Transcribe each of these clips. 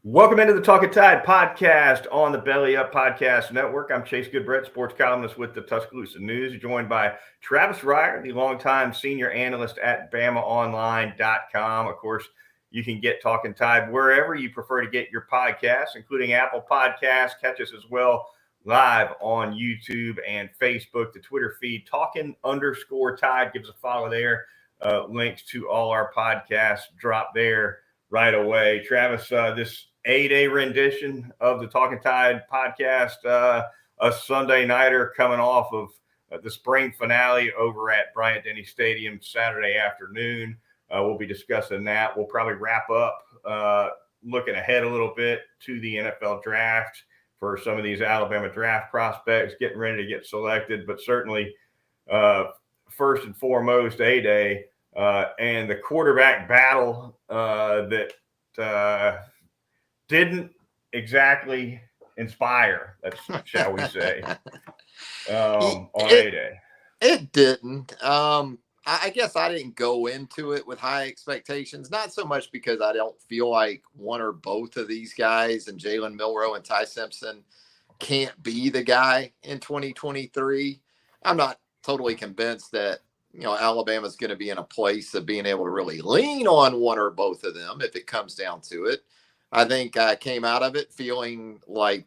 Welcome into the Talkin Tide podcast on the Belly Up Podcast Network. I'm Chase Goodbrett, sports columnist with the Tuscaloosa News, joined by Travis Reier, the longtime senior analyst at BamaOnline.com. Of course, you can get Talkin Tide wherever you prefer to get your podcasts, including Apple Podcasts. Catch us as well live on YouTube and Facebook. The Twitter feed, Talkin_Tide. Give us a follow there. Links to all our podcasts drop there right away. Travis, this A-Day rendition of the Talkin Tide podcast, a Sunday nighter coming off of the spring finale over at Bryant-Denny Stadium Saturday afternoon. We'll be discussing that. We'll probably wrap up looking ahead a little bit to the NFL draft for some of these Alabama draft prospects getting ready to get selected, but certainly first and foremost A-Day and the quarterback battle that didn't exactly inspire, shall we say, on A-Day. It didn't. I guess I didn't go into it with high expectations, not so much because I don't feel like one or both of these guys, and Jalen Milroe and Ty Simpson, can't be the guy in 2023. I'm not totally convinced that Alabama's going to be in a place of being able to really lean on one or both of them if it comes down to it. I think I came out of it feeling like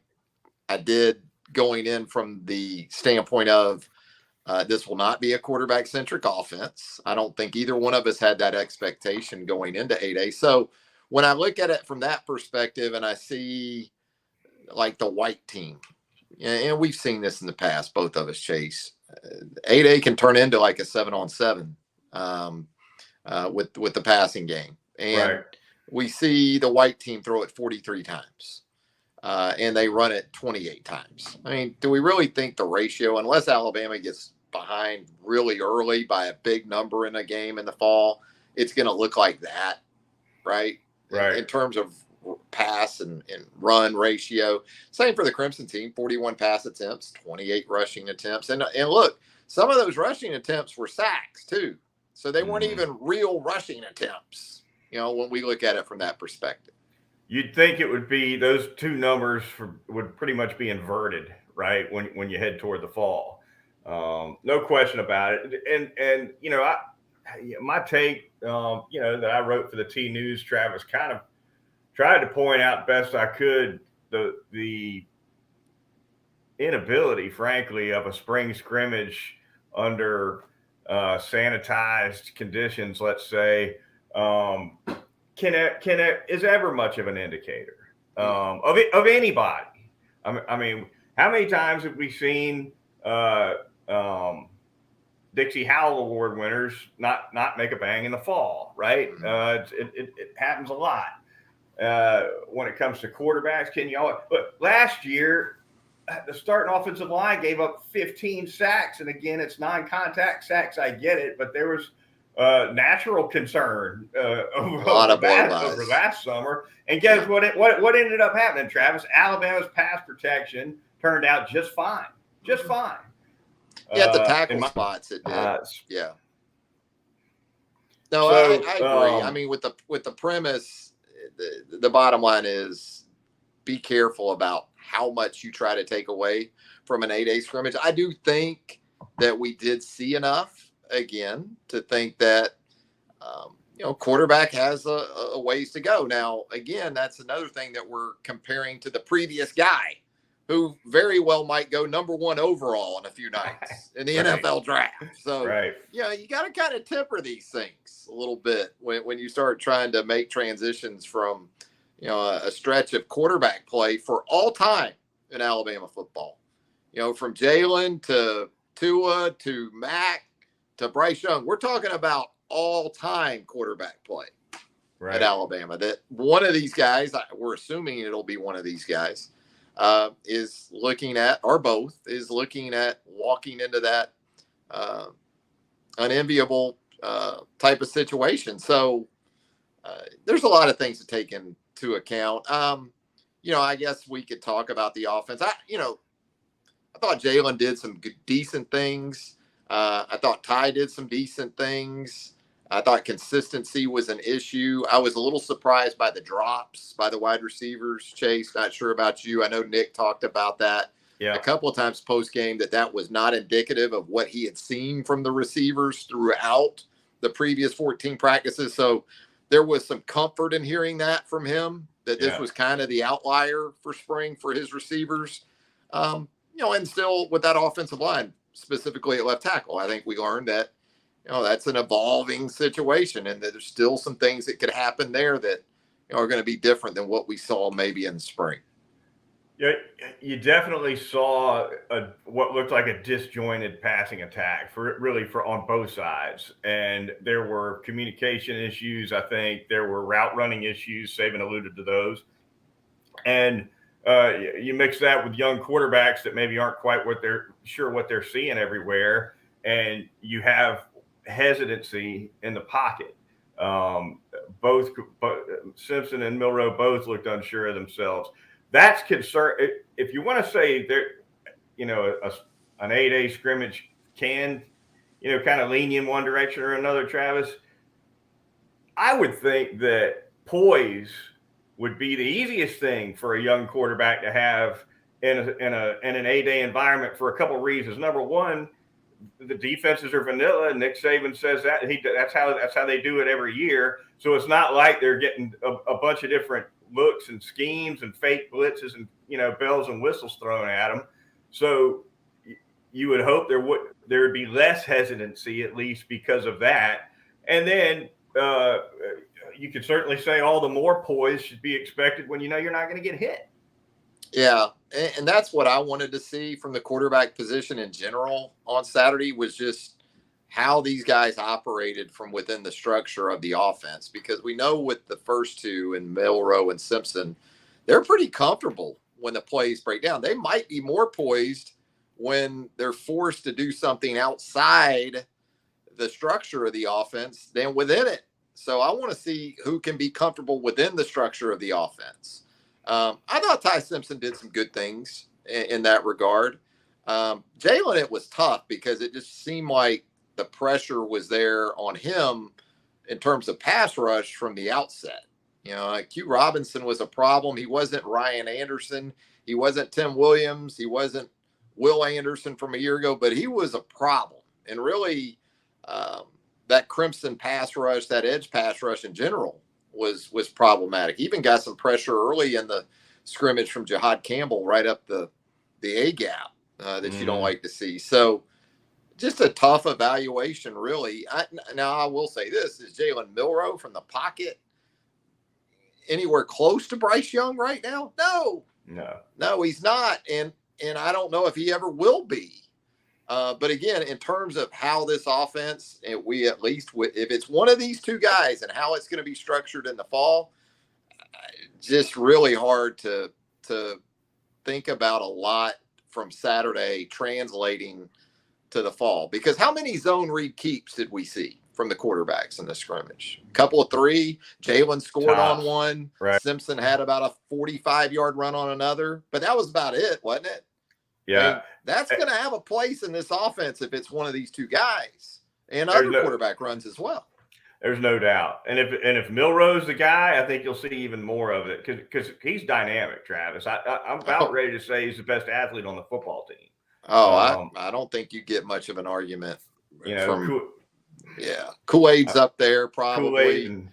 I did going in from the standpoint of this will not be a quarterback-centric offense. I don't think either one of us had that expectation going into A-Day. So when I look at it from that perspective and I see like the white team, and we've seen this in the past, both of us, Chase, 8A can turn into like a 7-on-7 with the passing game. And right. We see the white team throw it 43 times and they run it 28 times. I mean, do we really think the ratio, unless Alabama gets behind really early by a big number in a game in the fall, it's going to look like that, right? Right. In terms of pass and run ratio. Same for the Crimson team, 41 pass attempts, 28 rushing attempts. And look, some of those rushing attempts were sacks too. So they weren't even real rushing attempts, when we look at it from that perspective. You'd think it would be those two numbers would pretty much be inverted, right? When you head toward the fall. No question about it. And my take, that I wrote for the T News, Travis, kind of tried to point out best I could the inability, frankly, of a spring scrimmage under sanitized conditions, let's say, is ever much of an indicator of anybody. I mean, how many times have we seen Dixie Howell Award winners not make a bang in the fall, right? It happens a lot. When it comes to quarterbacks, but last year, the starting offensive line gave up 15 sacks. And again, it's non-contact sacks. I get it, but there was natural concern over last summer. And guess what ended up happening, Travis? Alabama's pass protection turned out just fine. Just fine. Yeah, at the tackle spots it did. Yeah. No, so, I agree. I mean, with the premise, the bottom line is be careful about how much you try to take away from an 8A scrimmage. I do think that we did see enough again to think that, quarterback has a ways to go. Now, again, that's another thing that we're comparing to the previous guy who very well might go number 1 overall in a few nights in the NFL draft. So, you got to kind of temper these things a little bit when you start trying to make transitions from, a stretch of quarterback play for all time in Alabama football. From Jalen to Tua to Mac to Bryce Young. We're talking about all-time quarterback play at Alabama. That one of these guys, we're assuming it'll be one of these guys, is looking at, or both, is looking at walking into that unenviable type of situation. So there's a lot of things to take into account. I guess we could talk about the offense. I thought Jalen did some decent things. I thought Ty did some decent things. I thought consistency was an issue. I was a little surprised by the drops by the wide receivers. Chase, not sure about you. I know Nick talked about that a couple of times post game, that was not indicative of what he had seen from the receivers throughout the previous 14 practices. So there was some comfort in hearing that from him, that this was kind of the outlier for spring for his receivers. And still with that offensive line, specifically at left tackle, I think we learned that, that's an evolving situation, and that there's still some things that could happen there that are going to be different than what we saw maybe in the spring. Yeah, you definitely saw what looked like a disjointed passing attack for on both sides, and there were communication issues. I think there were route running issues. Saban alluded to those, and you mix that with young quarterbacks that maybe aren't quite what they're seeing everywhere, and you have hesitancy in the pocket. Both Simpson and Milroe both looked unsure of themselves. That's concern. If you want to say there, an 8A scrimmage can, kind of lean you in one direction or another, Travis, I would think that poise would be the easiest thing for a young quarterback to have in an 8A environment for a couple of reasons. Number one, the defenses are vanilla. Nick Saban says that that's how they do it every year. So it's not like they're getting a bunch of different looks and schemes and fake blitzes and bells and whistles thrown at them. So you would hope there would be less hesitancy, at least because of that. And then you could certainly say all the more poise should be expected when you're not going to get hit. Yeah, and that's what I wanted to see from the quarterback position in general on Saturday, was just how these guys operated from within the structure of the offense. Because we know with the first two, in Milroe and Simpson, they're pretty comfortable when the plays break down. They might be more poised when they're forced to do something outside the structure of the offense than within it. So I want to see who can be comfortable within the structure of the offense. I thought Ty Simpson did some good things in that regard. Jalen, it was tough because it just seemed like the pressure was there on him in terms of pass rush from the outset. Q Robinson was a problem. He wasn't Ryan Anderson. He wasn't Tim Williams. He wasn't Will Anderson from a year ago, but he was a problem. And really, that Crimson pass rush, that edge pass rush in general, was problematic. Even got some pressure early in the scrimmage from Jihad Campbell right up the A gap that you don't like to see. So just a tough evaluation, really. Now, I will say this: is Jalen Milroe from the pocket anywhere close to Bryce Young right now? No, he's not. And I don't know if he ever will be. But again, in terms of how this offense, if it's one of these two guys and how it's going to be structured in the fall, just really hard to think about a lot from Saturday translating to the fall. Because how many zone read keeps did we see from the quarterbacks in the scrimmage? A couple of three. Jalen scored on one. Right. Simpson had about a 45-yard run on another. But that was about it, wasn't it? Yeah. That's going to have a place in this offense if it's one of these two guys, and other quarterback runs as well. There's no doubt. And if Milroe's the guy, I think you'll see even more of it because he's dynamic, Travis. I'm about ready to say he's the best athlete on the football team. I don't think you get much of an argument. Kool-Aid's up there probably.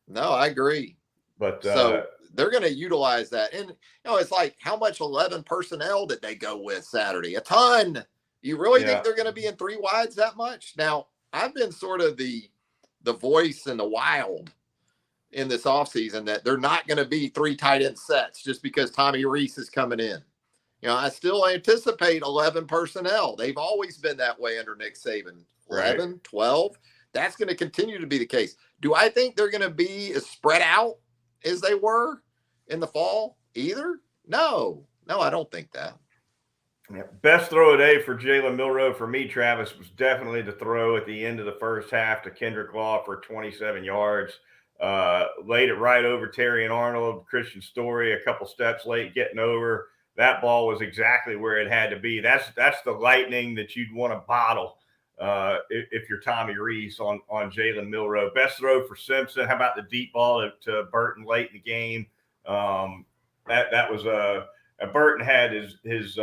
No, I agree. But so they're going to utilize that. And, it's like, how much 11 personnel did they go with Saturday? A ton. You really think they're going to be in three wides that much? Now, I've been sort of the voice in the wild in this offseason that they're not going to be three tight end sets just because Tommy Reese is coming in. I still anticipate 11 personnel. They've always been that way under Nick Saban. 11, right. 12. That's going to continue to be the case. Do I think they're going to be as spread out as they were in the fall either? No, I don't think that. Yeah. Best throw of the day for Jalen Milroe for me, Travis, was definitely the throw at the end of the first half to Kendrick Law for 27 yards. Laid it right over Terry and Arnold. Christian Story a couple steps late getting over. That ball was exactly where it had to be. That's the lightning that you'd want to bottle if you're Tommy Reese on Jalen Milroe. Best throw for Simpson. How about the deep ball to Burton late in the game? That was Burton had his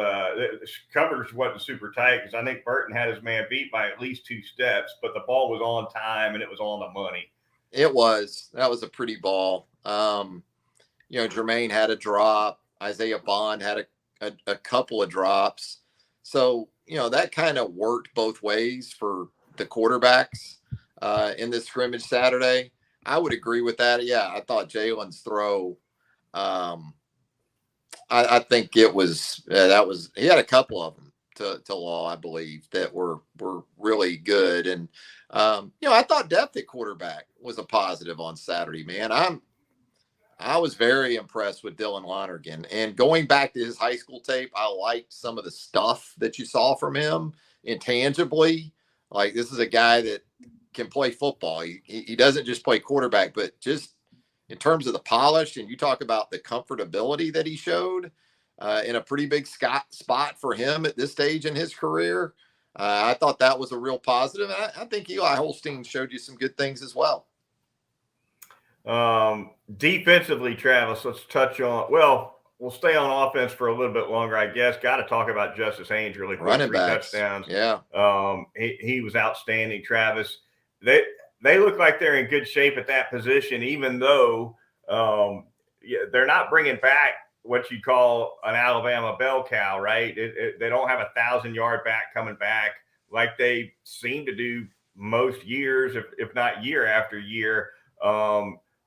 covers wasn't super tight because I think Burton had his man beat by at least 2 steps, but the ball was on time and it was on the money. That was a pretty ball. Jermaine had a drop. Isaiah Bond had a couple of drops. So, that kind of worked both ways for the quarterbacks in this scrimmage Saturday. I would agree with that. Yeah, I thought Jalen's throw, I think it was, he had a couple of them to Law, I believe, that were really good. And, I thought depth at quarterback was a positive on Saturday, man. I was very impressed with Dylan Lonergan, and going back to his high school tape, I liked some of the stuff that you saw from him intangibly. Like, this is a guy that can play football. He doesn't just play quarterback, but just in terms of the polish, and you talk about the comfortability that he showed in a pretty big spot for him at this stage in his career. I thought that was a real positive. And I think Eli Holstein showed you some good things as well. Defensively, Travis, let's touch on, we'll stay on offense for a little bit longer, I guess. Got to talk about Justice Haynes really quick. Running 3 backs. touchdowns. Yeah. He was outstanding, Travis. They look like they're in good shape at that position, even though they're not bringing back what you call an Alabama bell cow, right? They don't have 1,000-yard back coming back like they seem to do most years, if not year after year.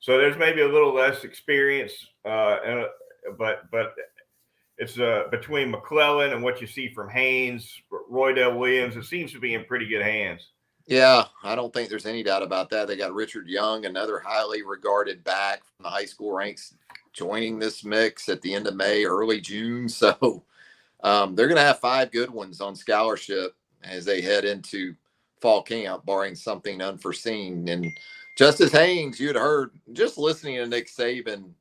So there's maybe a little less experience, but it's between McClellan and what you see from Haynes, Roydell Williams, it seems to be in pretty good hands. Yeah, I don't think there's any doubt about that. They got Richard Young, another highly regarded back from the high school ranks, joining this mix at the end of May, early June. So they're going to have 5 good ones on scholarship as they head into fall camp, barring something unforeseen. And Justice Haynes, you'd heard just listening to Nick Saban,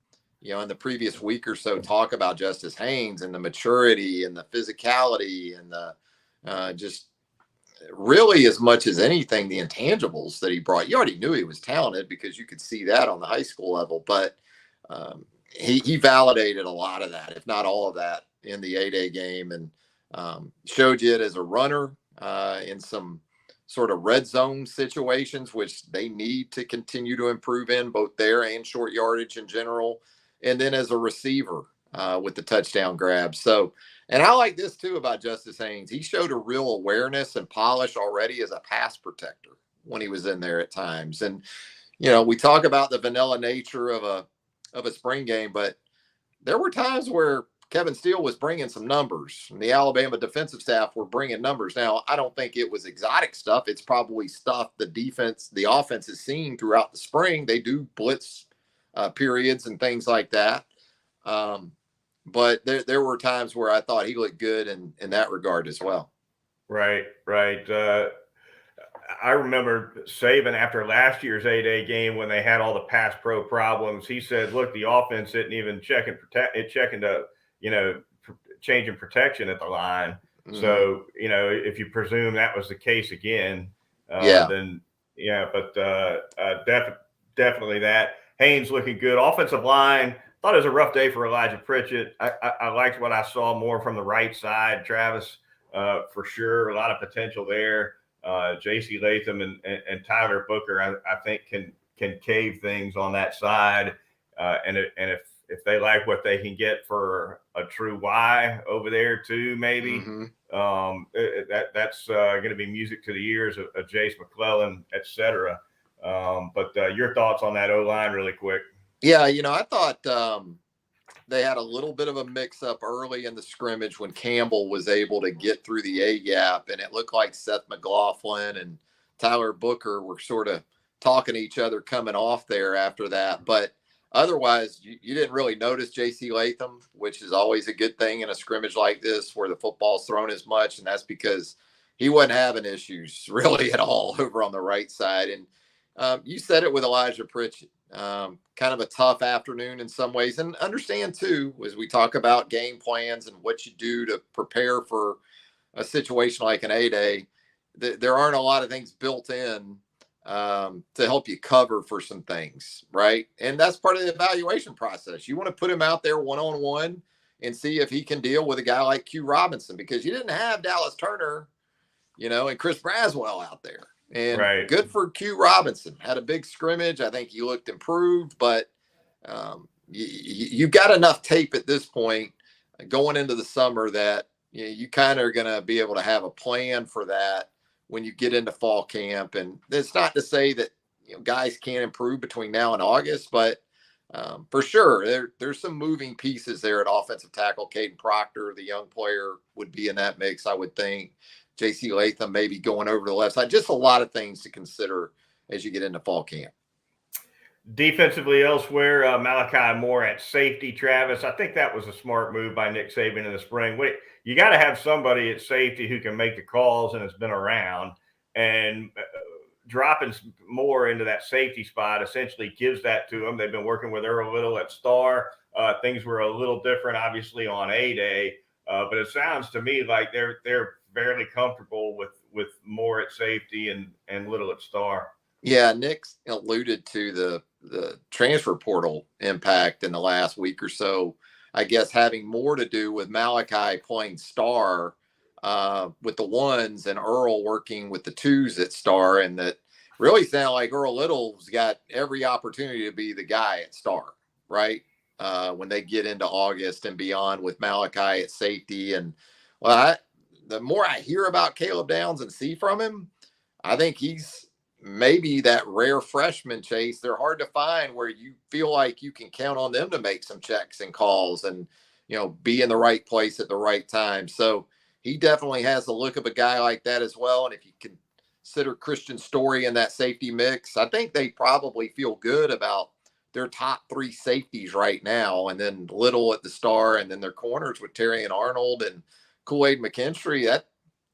in the previous week or so, talk about Justice Haynes and the maturity and the physicality and the just really, as much as anything, the intangibles that he brought. You already knew he was talented because you could see that on the high school level, but he validated a lot of that, if not all of that, in the A-Day game, and showed you it as a runner in some sort of red zone situations, which they need to continue to improve in, both there and short yardage in general. And then as a receiver with the touchdown grab. So, and I like this too about Justice Haynes. He showed a real awareness and polish already as a pass protector when he was in there at times. And, we talk about the vanilla nature of a spring game, but there were times where Kevin Steele was bringing some numbers, and the Alabama defensive staff were bringing numbers. Now, I don't think it was exotic stuff. It's probably stuff the offense has seen throughout the spring. They do blitz periods and things like that. But there were times where I thought he looked good in that regard as well. Right. I remember Saban after last year's A-Day game when they had all the pass pro problems. He said, "Look, the offense isn't even checking to changing protection at the line." Mm-hmm. So if you presume that was the case again, then but definitely that. Haynes looking good. Offensive line. Thought it was a rough day for Elijah Pritchett. I liked what I saw more from the right side, Travis, for sure. A lot of potential there. J.C. Latham and Tyler Booker, I think, can cave things on that side. And if they like what they can get for a true Y over there too, maybe, that's going to be music to the ears of Jace McClellan, et cetera. But your thoughts on that O-line really quick. Yeah, I thought they had a little bit of a mix-up early in the scrimmage when Campbell was able to get through the A-gap, and it looked like Seth McLaughlin and Tyler Booker were sort of talking to each other coming off there after that. But otherwise, you didn't really notice J.C. Latham, which is always a good thing in a scrimmage like this where the football's thrown as much, and that's because he wasn't having issues really at all over on the right side. And you said it with Elijah Pritchett. Kind of a tough afternoon in some ways, and understand too, as we talk about game plans and what you do to prepare for a situation like an A-Day, there aren't a lot of things built in to help you cover for some things, right? And that's part of the evaluation process. You want to put him out there one-on-one and see if he can deal with a guy like Q Robinson, because you didn't have Dallas Turner, and Chris Braswell out there. And good for Q Robinson. Had a big scrimmage. I think he looked improved, but you've got enough tape at this point going into the summer that you kind of are going to be able to have a plan for that when you get into fall camp. And it's not to say that guys can't improve between now and August, but for sure there's some moving pieces there at offensive tackle. Caden Proctor, the young player, would be in that mix, I would think. JC Latham maybe going over to the left side. Just a lot of things to consider as you get into fall camp. Defensively elsewhere, Malachi Moore at safety. Travis, I think that was a smart move by Nick Saban in the spring. You got to have somebody at safety who can make the calls and has been around. And dropping Moore into that safety spot essentially gives that to them. They've been working with Earl Little at star. Things were a little different, obviously, on A-Day. But it sounds to me like they're fairly comfortable with Moore at safety and Little at star. Yeah, Nick alluded to the transfer portal impact in the last week or so. I guess having more to do with Malachi playing star with the ones and Earl working with the twos at star, and that really sound like Earl Little's got every opportunity to be the guy at star, right? When they get into August and beyond with Malachi at safety. And the more I hear about Caleb Downs and see from him, I think he's maybe that rare freshman, Chase. They're hard to find where you feel like you can count on them to make some checks and calls and, be in the right place at the right time. So he definitely has the look of a guy like that as well. And if you consider Christian Story in that safety mix, I think they probably feel good about their top three safeties right now. And then Little at the star, and then their corners with Terry and Arnold and Kool-Aid McKinstry.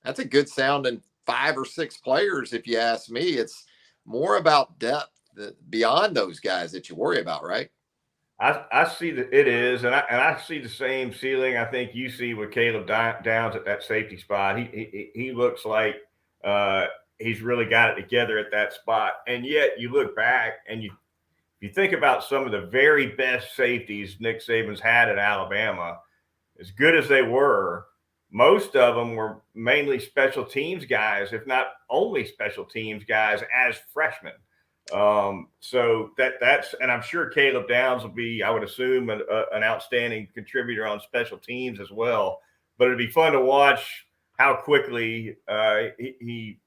That's a good sounding 5 or 6 players, if you ask me. It's more about depth beyond those guys that you worry about, right? I see that it is, and I see the same ceiling I think you see with Caleb Downs at that safety spot. He looks like he's really got it together at that spot. And yet you look back and you think about some of the very best safeties Nick Saban's had at Alabama, as good as they were. Most of them were mainly special teams guys, if not only special teams guys, as freshmen. So that's, and I'm sure Caleb Downs will be, I would assume, an outstanding contributor on special teams as well. But it'd be fun to watch how quickly he's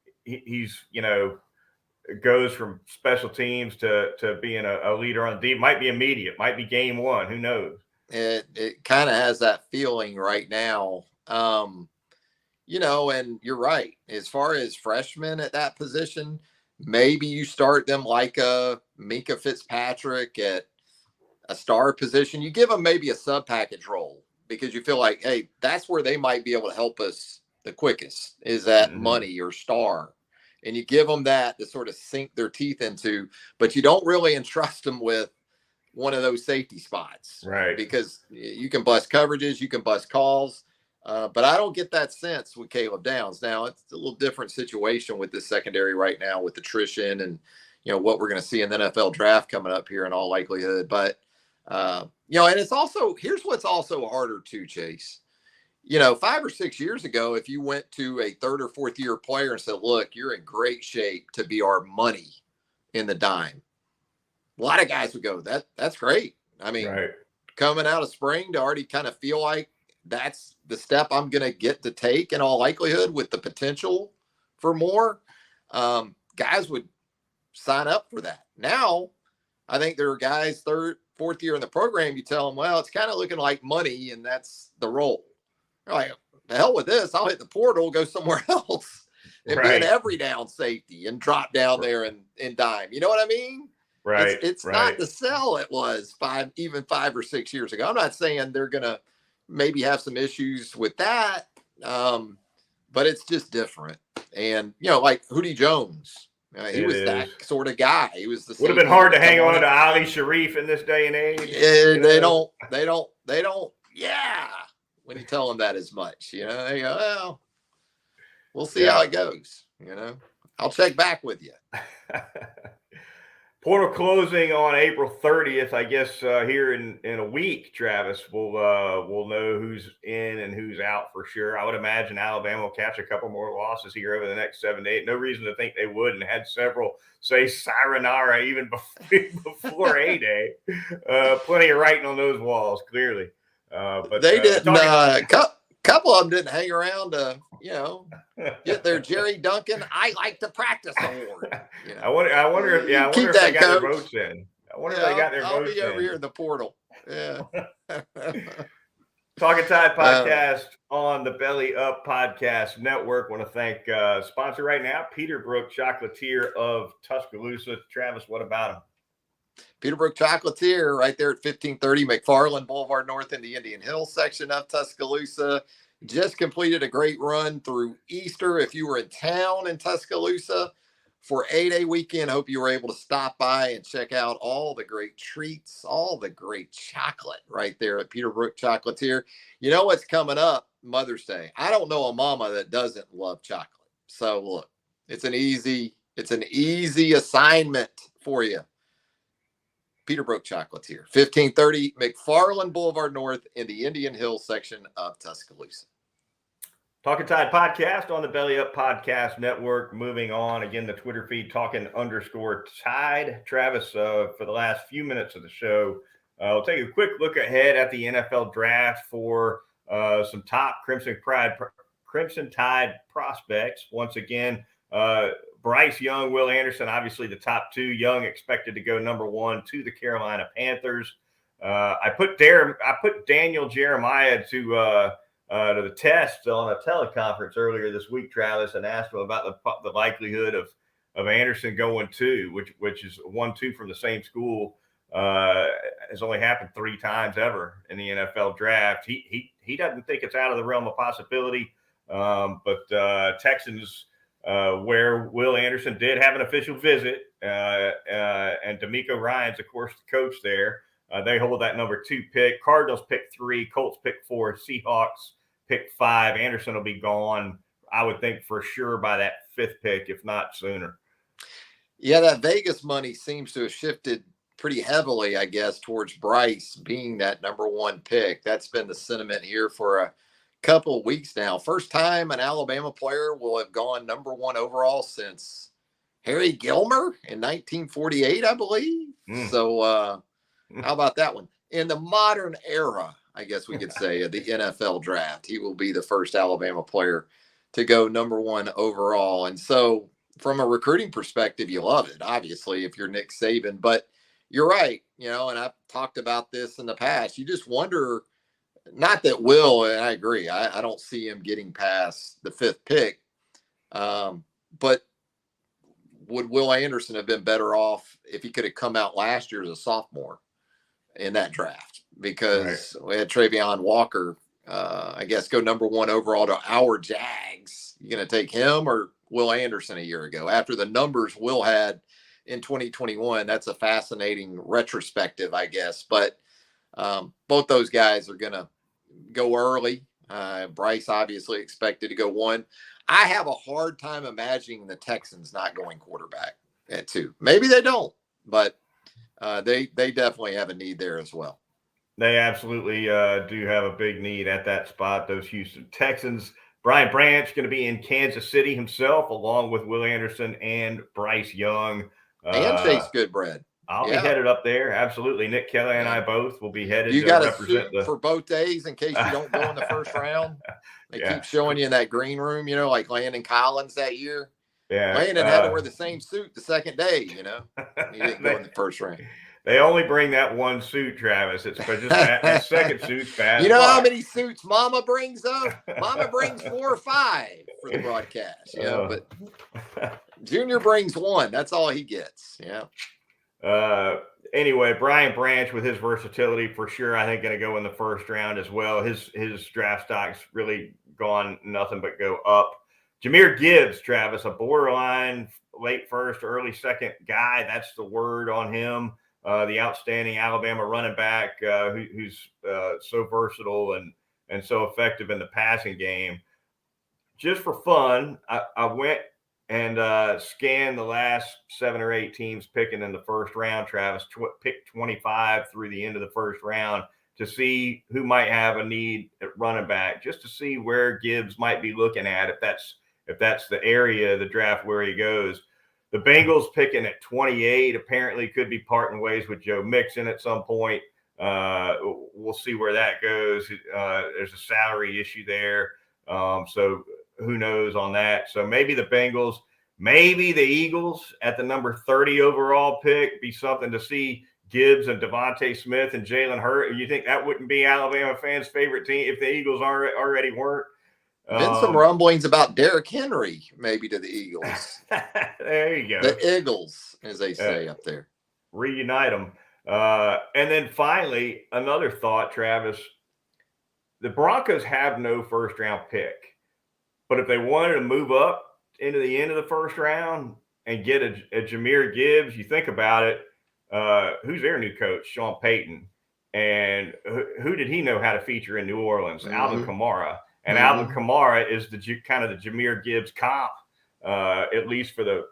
goes from special teams to being a leader on the deep. Might be immediate, might be game one. Who knows? It kind of has that feeling right now. And you're right. As far as freshmen at that position, maybe you start them like a Minka Fitzpatrick at a star position. You give them maybe a sub package role because you feel like, hey, that's where they might be able to help us the quickest, is that money or star. And you give them that to sort of sink their teeth into, but you don't really entrust them with one of those safety spots, right? Because you can bust coverages, you can bust calls. But I don't get that sense with Caleb Downs. Now, it's a little different situation with the secondary right now with attrition and, what we're going to see in the NFL draft coming up here in all likelihood. But, and it's also, here's what's also harder too, Chase. 5 or 6 years ago, if you went to a 3rd or 4th year player and said, look, you're in great shape to be our money in the dime, a lot of guys would go, that's great. I mean, coming out of spring to already kind of feel like that's the step I'm going to get to take in all likelihood with the potential for more, guys would sign up for that. Now, I think there are guys 3rd, 4th year in the program, you tell them, well, it's kind of looking like money and that's the role. They're like, the hell with this. I'll hit the portal, go somewhere else and be an every down safety and drop down there and dime. You know what I mean? Right. It's not the sell it was 5 or 6 years ago. I'm not saying they're going to maybe have some issues with that. But it's just different. And, like Hootie Jones, he was that sort of guy. He was the would have been hard to hang on to Ali Sharif in this day and age. They don't. Yeah. When you tell them that as much, they go, well, we'll see how it goes. I'll check back with you. Portal closing on April 30th. I guess here in a week, Travis, we'll know who's in and who's out for sure. I would imagine Alabama will catch a couple more losses here over the next 7 to 8. No reason to think they wouldn't. Had several, say, sayonara even before A-Day. Plenty of writing on those walls, clearly. But they didn't. Couple of them didn't hang around to, get their Jerry Duncan I like to practice award. I wonder if they got their votes in. I wonder if they got their votes in. I'll be over here in the portal. Yeah. Talkin Tide podcast on the Belly Up Podcast Network. Want to thank sponsor right now, Peterbrook Chocolatier of Tuscaloosa. Travis, what about them? Peterbrook Chocolatier right there at 1530 McFarland Boulevard North in the Indian Hills section of Tuscaloosa. Just completed a great run through Easter. If you were in town in Tuscaloosa for A-Day weekend, hope you were able to stop by and check out all the great treats, all the great chocolate right there at Peterbrook Chocolatier. You know what's coming up? Mother's Day. I don't know a mama that doesn't love chocolate. So look, it's an easy assignment for you. Peterbrook Chocolatier, 1530 McFarland Boulevard North in the Indian Hills section of Tuscaloosa. Talkin Tide podcast on the Belly Up Podcast Network. Moving on, again, the Twitter feed, Talkin_Tide. Travis, for the last few minutes of the show, we'll take a quick look ahead at the NFL draft for some top Crimson Tide prospects. Once again, Bryce Young, Will Anderson, obviously the top two. Young expected to go number 1 to the Carolina Panthers. I put Daniel Jeremiah to the test on a teleconference earlier this week, Travis, and asked him about the likelihood of Anderson going 2, which is 1-2 from the same school. Has only happened 3 times ever in the NFL draft. He doesn't think it's out of the realm of possibility. But Texans, where Will Anderson did have an official visit, and D'Amico Ryans, of course, the coach there. They hold that number 2 pick. Cardinals pick 3, Colts pick 4, Seahawks pick 5. Anderson will be gone, I would think, for sure by that 5th pick, if not sooner. Yeah, that Vegas money seems to have shifted pretty heavily, I guess, towards Bryce being that number 1 pick. That's been the sentiment here for a couple of weeks now. First time an Alabama player will have gone number 1 overall since Harry Gilmer in 1948, I believe. So how about that one? In the modern era, I guess we could say, of the NFL draft, he will be the first Alabama player to go number 1 overall. And so from a recruiting perspective, you love it, obviously, if you're Nick Saban. But you're right, and I've talked about this in the past. You just wonder, not that Will, and I agree, I don't see him getting past the 5th pick. But would Will Anderson have been better off if he could have come out last year as a sophomore in that draft? Because we had Travion Walker, I guess, go number 1 overall to our Jags. You going to take him or Will Anderson a year ago? After the numbers Will had in 2021, that's a fascinating retrospective, I guess. But both those guys are going to go early. Bryce obviously expected to go 1. I have a hard time imagining the Texans not going quarterback at 2. Maybe they don't, but they definitely have a need there as well. They absolutely do have a big need at that spot, those Houston Texans. Brian Branch going to be in Kansas City himself, along with Will Anderson and Bryce Young. And Chase Goodbread. I'll be headed up there. Absolutely. Nick Kelly and I both will be headed to represent represent for both days in case you don't go in the first round. They keep showing you in that green room, like Landon Collins that year. Yeah. Landon had to wear the same suit the second day, He didn't go in the first round. They only bring that 1 suit, Travis. It's just that second suit's bad. You know how many suits Mama brings up? Mama brings 4 or 5 for the broadcast. But Junior brings 1. That's all he gets. Yeah. Anyway, Brian Branch with his versatility for sure, I think going to go in the first round as well. His draft stock's really gone nothing but go up. Jahmyr Gibbs, Travis, a borderline late first, early second guy. That's the word on him. The outstanding Alabama running back who's so versatile and so effective in the passing game. Just for fun, I went and scan the last 7 or 8 teams picking in the first round, Travis, pick 25 through the end of the first round to see who might have a need at running back, just to see where Gibbs might be looking at, if that's the area of the draft where he goes. The Bengals picking at 28 apparently could be parting ways with Joe Mixon at some point. We'll see where that goes. There's a salary issue there. So who knows on that. So maybe the Bengals, maybe the Eagles at the number 30 overall pick be something to see. Gibbs and Devontae Smith and Jalen Hurts. You think that wouldn't be Alabama fans' favorite team if the Eagles already weren't? Been some rumblings about Derrick Henry maybe to the Eagles. There you go. The Eagles, as they say up there. Reunite them. And then finally, another thought, Travis. The Broncos have no first-round pick. But if they wanted to move up into the end of the first round and get a Jahmyr Gibbs, you think about it, who's their new coach? Sean Payton. And who did he know how to feature in New Orleans? Mm-hmm. Alvin Kamara. And Alvin Kamara is the kind of the Jahmyr Gibbs comp, at least for the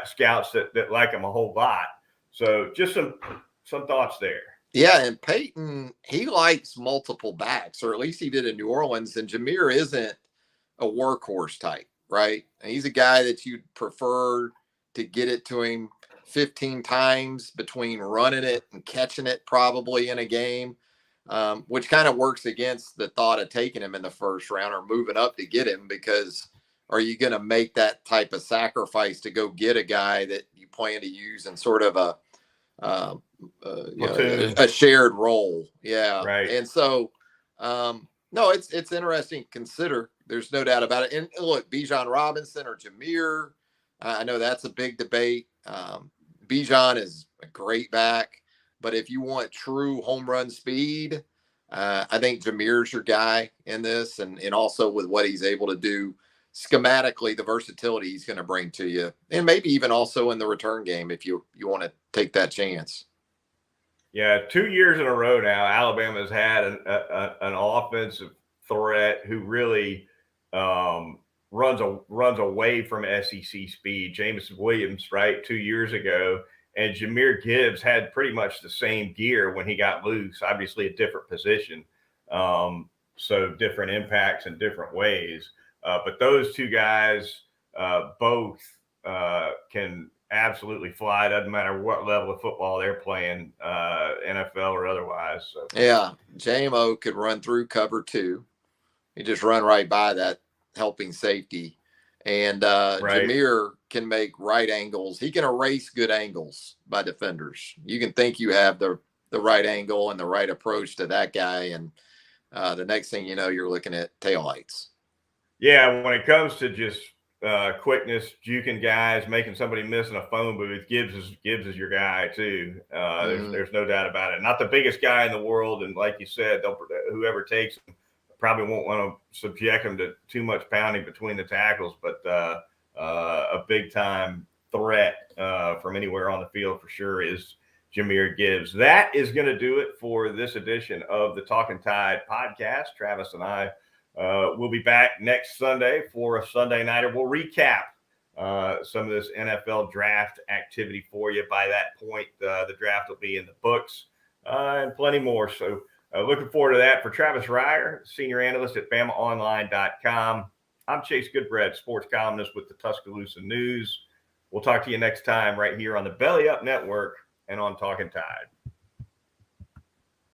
scouts that like him a whole lot. So just some thoughts there. Yeah, and Peyton, he likes multiple backs, or at least he did in New Orleans. And Jahmyr isn't a workhorse type, right? And he's a guy that you'd prefer to get it to him 15 times between running it and catching it probably in a game, which kind of works against the thought of taking him in the first round or moving up to get him, because are you going to make that type of sacrifice to go get a guy that you plan to use in sort of a shared role? Yeah. Right. And so, no, it's interesting to consider. There's no doubt about it. And look, Bijan Robinson or Jahmyr, I know that's a big debate. Bijan is a great back, but if you want true home run speed, I think Jahmyr's your guy in this, and also with what he's able to do schematically, the versatility he's going to bring to you, and maybe even also in the return game if you want to take that chance. Yeah, 2 years in a row now, Alabama's had an offensive threat who really runs away from SEC speed. Jameson Williams, right, 2 years ago, and Jahmyr Gibbs had pretty much the same gear when he got loose. Obviously, a different position, so different impacts in different ways. But those two guys both can absolutely fly. Doesn't matter what level of football they're playing, NFL or otherwise. So. Yeah, JMO could run through cover 2. He just run right by that helping safety. And right. Jahmyr can make right angles. He can erase good angles by defenders. You can think you have the right angle and the right approach to that guy, and the next thing you know, you're looking at taillights. Yeah, when it comes to just quickness, juking guys, making somebody miss in a phone booth, Gibbs is your guy too. There's no doubt about it. Not the biggest guy in the world, and like you said, whoever takes him probably won't want to subject him to too much pounding between the tackles, but a big time threat from anywhere on the field for sure is Jahmyr Gibbs. That is going to do it for this edition of the Talkin Tide podcast. Travis and I we'll be back next Sunday for a Sunday nighter. We'll recap some of this NFL draft activity for you. By that point, the draft will be in the books and plenty more. So looking forward to that. For Travis Reier, senior analyst at BamaOnline.com, I'm Chase Goodbread, sports columnist with the Tuscaloosa News. We'll talk to you next time right here on the Belly Up Network and on Talkin Tide.